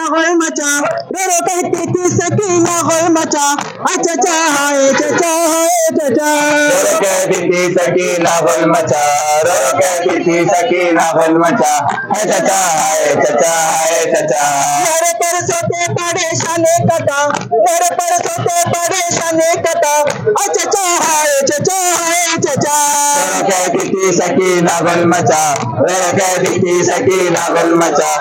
गुल मचा, रो रो कहती थी सकीना गुल मचा, चचा हाय चचा हाय चचा। रो रो कहती थी सकीना गुल मचा, रो रो कहती थी सकीना गुल मचा, चचा हाय चचा हाय चचा। मेरे पर सोते परेशानी कटा, मेरे पर सोते परेशानी कटा, चचा हाय चचा हाय चचा। रो रो कहती थी सकीना गुल मचा, रो रो कहती थी सकीना गुल मचा,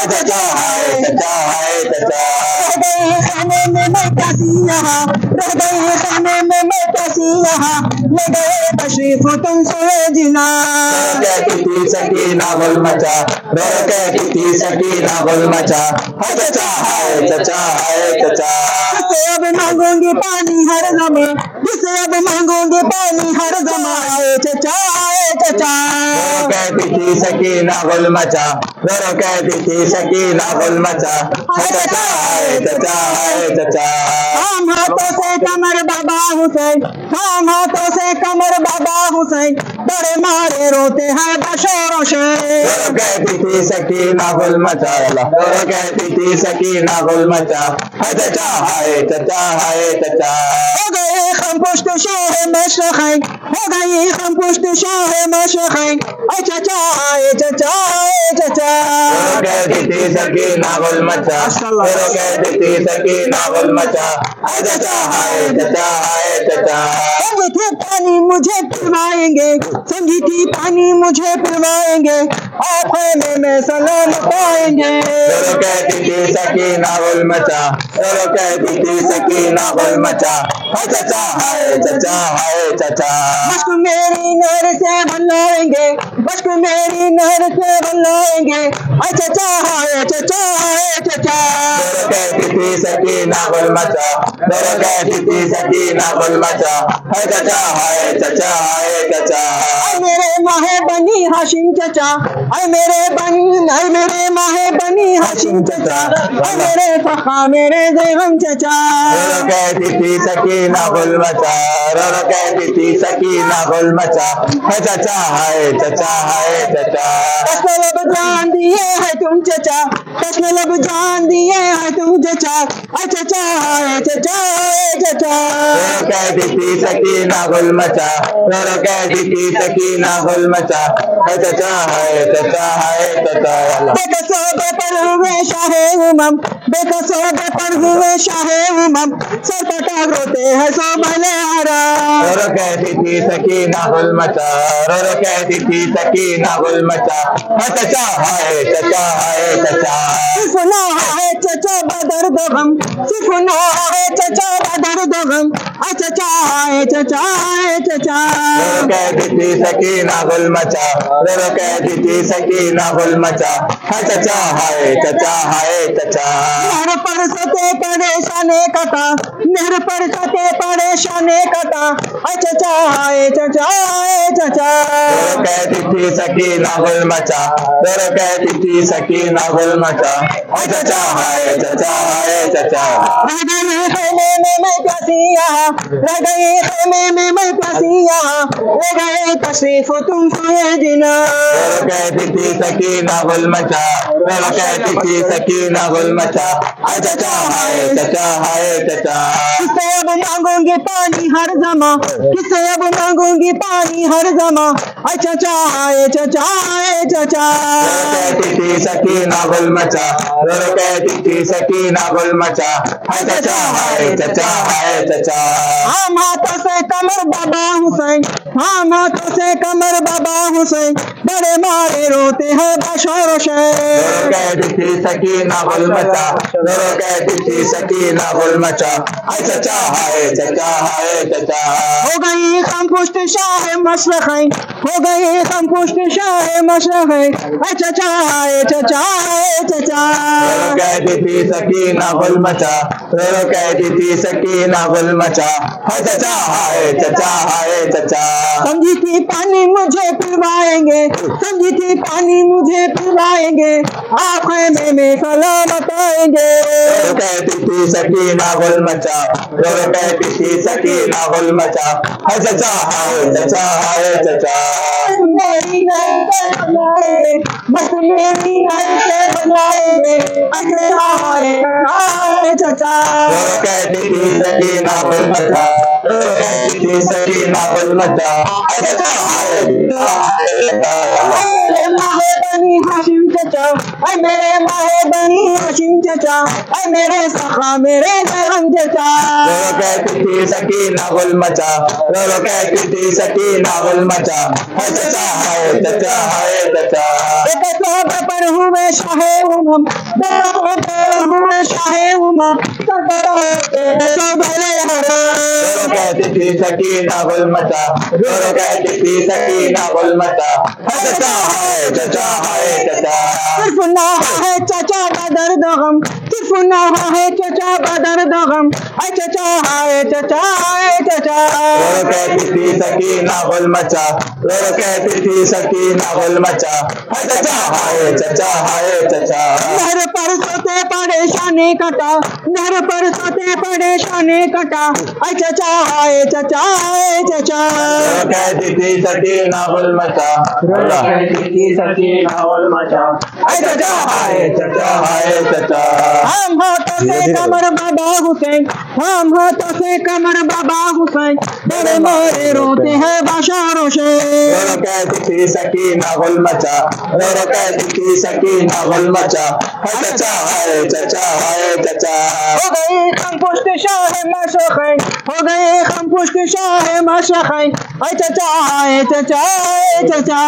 चचा हाय चचा हाय चचा। रह गई खाने में मैं कैसी यहाँ, रह गई खाने में मैं कैसी यहाँ, ले गए तशरीफ तुमसे जिना। रो कहती थी सकीना गुल मचा, रो कहती थी सकीना गुल मचा, चचा हाय चचा हाय चचा। जिसे अब मांगूंगी पानी हर जमा, जिसे अब मांगूंगी पानी हर जमा, आए चचा आए चचा। रो कहती थी सकीना गुल मचा, रो कहती थी सकीना गुल मचा, चचा हाय चचा हाय चचा। हम हाथों से कमर बाबा हुसैन, हम हाथों से कमर बाबा हुसैन, बड़े मारे रोते हैं बशोरों से। रो कहती थी सकीना गुल मचा, रो कहती थी सकीना गुल मचा, चचा हाय चचा हाय चचा। हो गए हम पुष्ट शाह मशरक़ैन, हो गई हम पुष्ट शाह मशरक़ैन, चचा आए चचा आए चचा। रो कहती थी सकीना गुल मचा, रो कहती थी सकीना गुल मचा, चचा हाय चचा हाय चचा। समझी थी पानी मुझे पिलवाएंगे, समझी थी पानी मुझे पिलवाएंगे, आँखें में सलाम पाएंगे। रो कहती थी सकीना गुल मचा, रो कहती थी सकीना गुल मचा, चचा हाय चचा हाय चचा। बश्क मेरी नहर से बनाएंगे, बश्क मेरी नहर से बनाएंगे, चचा हाय चचा हाय चचा। रो कहती थी सकीना गुल मचा, रो कहती थी सकीना गुल मचा, चचा हाय चचा हाय चचा। मेरे माहे बनी हाशिम चचा, मेरे माहे बनी हाशिम चचा, मेरे फखा मेरे ज़ैगम चचा। रो कहती थी सकीना गुल मचा, रो कहती थी सकीना गुल मचा, चचा हाय चचा हाय चचा। कसम लब जान दिए है तुम चचा, कसम लब जान दिए है तुम चचा, चचा हाय चचा हाय चचा। रो कहती थी सकीना गुल मचा, रो कहती थी सकीना गुल मचा, चचा हाय चचा हाय चचा। बेकसों पर हुए शाहे उमम, बेकसों पर हुए शाहे उमम, सर पटा रोते हैं सो भले हरा। रो कहती थी सकीना गुल मचा, रो कहती थी सकीना गुल मचा, चचा हाय चचा हाय चचा। सुना है चचा बदर दो गम, सुना है चचा बदर दो गम, चचा है चचा है चचा। रो कहती थी सकीना गुल मचा, रो कहती थी सकीना गुल मचा, चचा हाय चचा हाय चचा। मेरे पर सते परेशानी कटा, मेरे पर सते परेशानी कटा, चचा है चचा है चचा। रो कहती थी सकीना गुल मचा, रो कहती थी सकीना गुल मचा, चचा हाय चचा हाय चचा। रह गई खेमे में मैं प्यासी यहाँ, रह गई खेमे में मैं प्यासी यहाँ, ले गए तशरीफ तुमसे जिना। रो कहती थी सकीना गुल मचा, रो कहती थी सकीना गुल मचा, चचा हाय चचा हाय चचा। किसे अब मांगूंगी पानी हर जमा, किसे अब मांगूंगी पानी हर जमा, चचा हाय चचा हाय चचा। रो कहती थी सकीना गुल मचा, रो कहती थी सकीना गुल मचा, चचा हाय चचा हाय चचा। हम हाथों से कमर बाबा हुसैन, हम हाथों से कमर बाबा हुसैन, बड़े मारे रोते हैं बशोर से। रो कहती थी सकीना गुल मचा, रो कहती थी सकीना गुल मचा, चचा हाय चचा हाय चचा। हो गई हम पुष्ट शाह मशरक़ैन, हो गई हम पुष्ट शाह मशरक़ैन, चचा हाय चचा हाय चचा। रो कहती थी सकीना गुल मचा, रो कहती थी सकीना गुल मचा, चचा हाय चचा हाय चचा। समझी थी पानी मुझे पिलवाएंगे, समझी थी पानी मुझे पिलवाएंगे, आँखें में सलाम बताएंगे। रो कहती थी सकीना गुल मचा, रो कहती थी सकीना गुल मचा, चचा हाय चचा हाय चचा। मेरी नैन से बनाए, बस मेरी नैन से बनाए, हाय चचा। कहती थी सकीना गुल मचा, कहती थी सकीना गुल मचा, चचा हाय माहे बनी हाशिम चचा, ऐ मेरे माहे बनी हाशिम चचा, ऐ मेरे सखा मेरे जरम चचा। कहती थी सकीना गुल मचा, कहती थी सकीना गुल मचा, चचा हाय चचा हाय चचा। पर हूँ मैं शाहे उमम, मैं शाहे उमम, कहती थी सकीना गुल मचा, कहती थी सकीना गुल मचा, चचा हाय चचा हाय चचा। सिर्फ ना है चचा का दर्द गम, सिर्फ ना है चचा का दर्द गम, ऐ चचा हाय चचा हाय चचा। कहती थी सकीना गुल मचा, कहती थी सकीना गुल मचा, चचा हाय चचा हाय चचा। घर पर सोते परेशानी कटा, घर पर सोते परेशानी कटा, ऐ चचा हाय चचा हाय चचा। कहती थी सकीना गुल मचा, कहती थी सकीना गुल मचा, चचा हाय चचा हाय चचा। हम हाथों से कमर बाबा हुसैन, हम हाथों से कमर बाबा हुसैन, बड़े मोरे रोते हैं बाशारों से। कहती थी सकीना गुल मचा, कहती थी सकीना गुल मचा, चचा हाय चचा हाय चचा। हो गई हम पुष्ट शाह मशखैन, हो गए हम पुष्ट शाह मशखैन, ऐ चचा हाय चचा हाय चचा।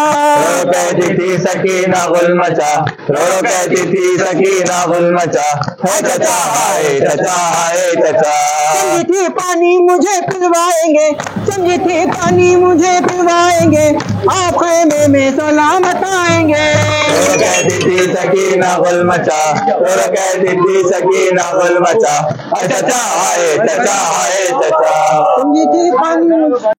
कहती थी सकीना गुल मचा, कहती थी सकीना गुल मचा, चचा हाय चचा हाय चचा। समझी थी पानी मुझे पिलवाएंगे, समझी थी पानी मुझे पिलवाएंगे, आप खेमे में सलामत आएंगे। कहती थी सकीना गुल मचा, कहती थी सकीना गुल मचा, चचा हाय चचा